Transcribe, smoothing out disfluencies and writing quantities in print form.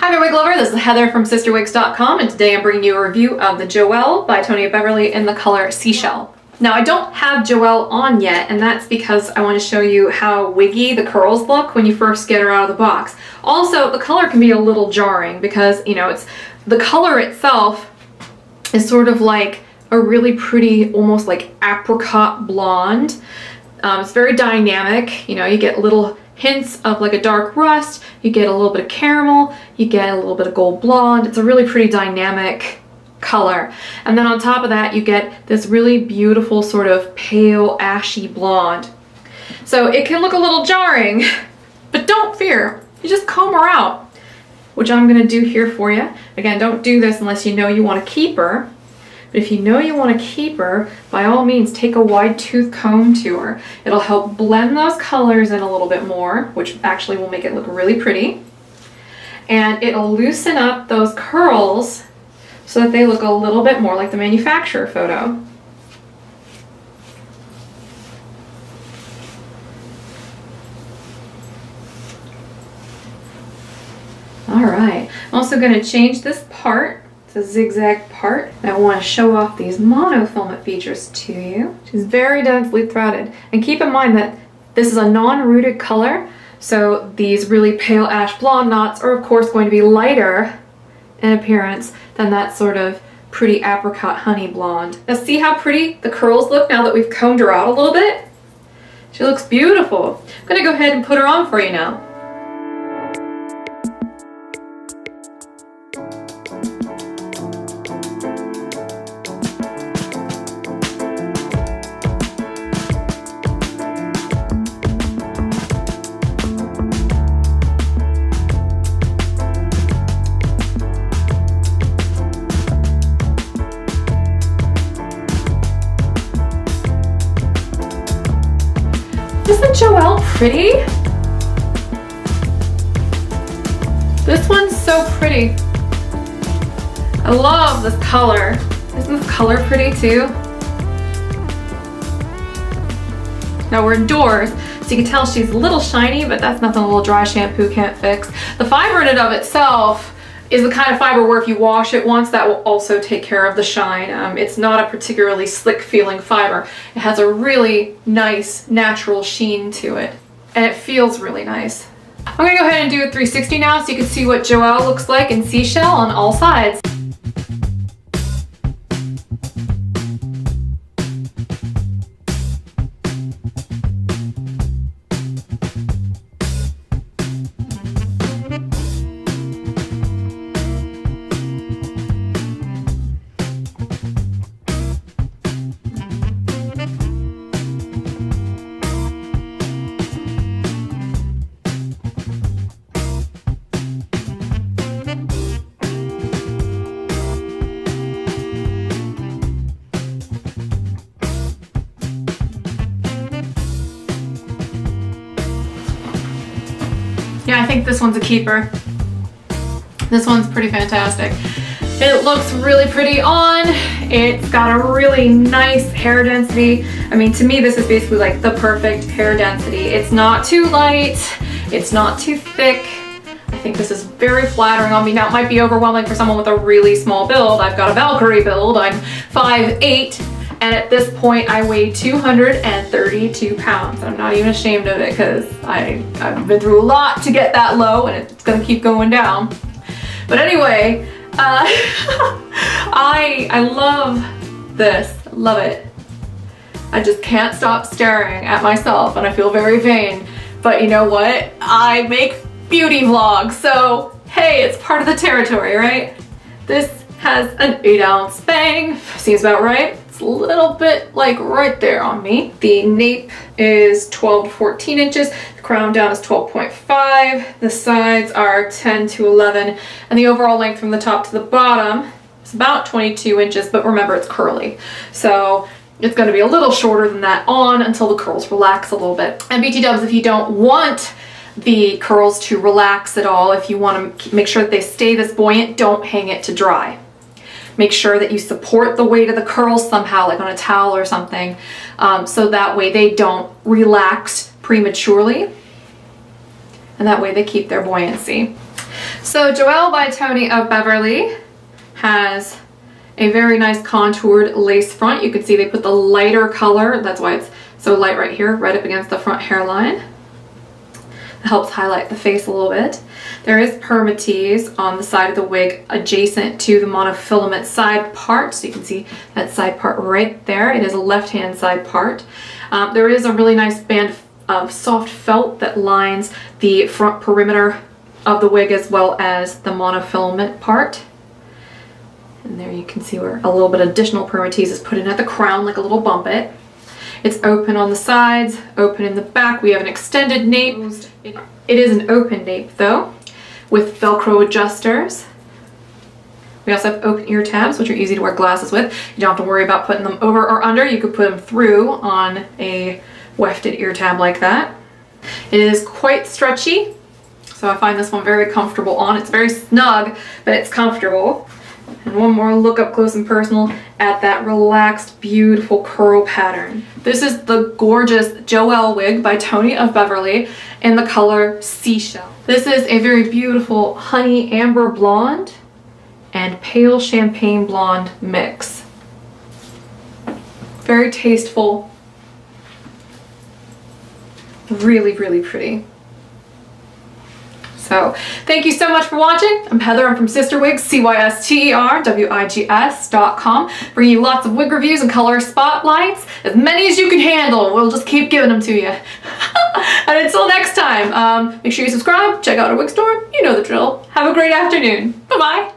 Hi there, wig lover. This is Heather from CysterWigs.com, and today I'm bringing you a review of the Joelle by Beverly in the color Seashell. Now, I don't have Joelle on yet, and that's because I want to show you how wiggy the curls look when you first get her out of the box. Also, the color can be a little jarring because, you know, it's the color itself is sort of like a really pretty, almost like apricot blonde. It's very dynamic. You know, you get little hints of like a dark rust, you get a little bit of caramel, you get a little bit of gold blonde. It's a really pretty dynamic color. And then on top of that, you get this really beautiful sort of pale ashy blonde. So it can look a little jarring, but don't fear. You just comb her out, which I'm gonna do here for you. Again, don't do this unless you know you want to keep her. But if you know you want to keep her, by all means, take a wide tooth comb to her. It'll help blend those colors in a little bit more, which actually will make it look really pretty. And it'll loosen up those curls so that they look a little bit more like the manufacturer photo. All right, I'm also going to change this part. It's a zigzag part. And I want to show off these monofilament features to you. She's very densely threaded. And keep in mind that this is a non-rooted color, so these really pale ash blonde knots are of course going to be lighter in appearance than that sort of pretty apricot honey blonde. Now see how pretty the curls look now that we've combed her out a little bit? She looks beautiful. I'm gonna go ahead and put her on for you now. Isn't Joelle pretty? This one's so pretty. I love this color. Isn't this color pretty too? Now we're indoors, so you can tell she's a little shiny, but that's nothing a little dry shampoo can't fix. The fiber in and of itself is the kind of fiber where if you wash it once, that will also take care of the shine. It's not a particularly slick feeling fiber. It has a really nice natural sheen to it, and it feels really nice. I'm gonna go ahead and do a 360 now so you can see what Joelle looks like in Seashell on all sides. Yeah, I think this one's a keeper. This one's pretty fantastic. It looks really pretty on. It's got a really nice hair density. I mean, to me, this is basically like the perfect hair density. It's not too light. It's not too thick. I think this is very flattering on me. Now, it might be overwhelming for someone with a really small build. I've got a Valkyrie build. I'm 5'8". And at this point, I weigh 232 pounds. I'm not even ashamed of it because I've been through a lot to get that low, and it's gonna keep going down. But anyway, I love this, love it. I just can't stop staring at myself, and I feel very vain. But you know what? I make beauty vlogs, so hey, it's part of the territory, right? This has an 8-ounce bang, seems about right. A little bit like right there on me. The nape is 12 to 14 inches, the crown down is 12.5, the sides are 10 to 11, and the overall length from the top to the bottom is about 22 inches, but remember it's curly. So it's going to be a little shorter than that on until the curls relax a little bit. And BT dubs, if you don't want the curls to relax at all, if you want to make sure that they stay this buoyant, don't hang it to dry. Make sure that you support the weight of the curls somehow, like on a towel or something, so that way they don't relax prematurely, and that way they keep their buoyancy. So Joelle by Tony of Beverly has a very nice contoured lace front. You can see they put the lighter color, that's why it's so light right here, right up against the front hairline. It helps highlight the face a little bit. There is permatease on the side of the wig adjacent to the monofilament side part. So you can see that side part right there. It is a left-hand side part. There is a really nice band of soft felt that lines the front perimeter of the wig as well as the monofilament part. And there you can see where a little bit of additional permatease is put in at the crown, like a little bump it. It's open on the sides, open in the back. We have an extended nape. It is an open nape though, with Velcro adjusters. We also have open ear tabs, which are easy to wear glasses with. You don't have to worry about putting them over or under. You could put them through on a wefted ear tab like that. It is quite stretchy, so I find this one very comfortable on. It's very snug, but it's comfortable. And one more look up close and personal at that relaxed, beautiful curl pattern. This is the gorgeous Joelle wig by Tony of Beverly in the color Seashell. This is a very beautiful honey amber blonde and pale champagne blonde mix. Very tasteful. Really, really pretty. So thank you so much for watching. I'm Heather. I'm from CysterWigs, CysterWigs.com, bringing you lots of wig reviews and color spotlights, as many as you can handle. We'll just keep giving them to you. And until next time, make sure you subscribe, check out our wig store. You know the drill. Have a great afternoon. Bye-bye.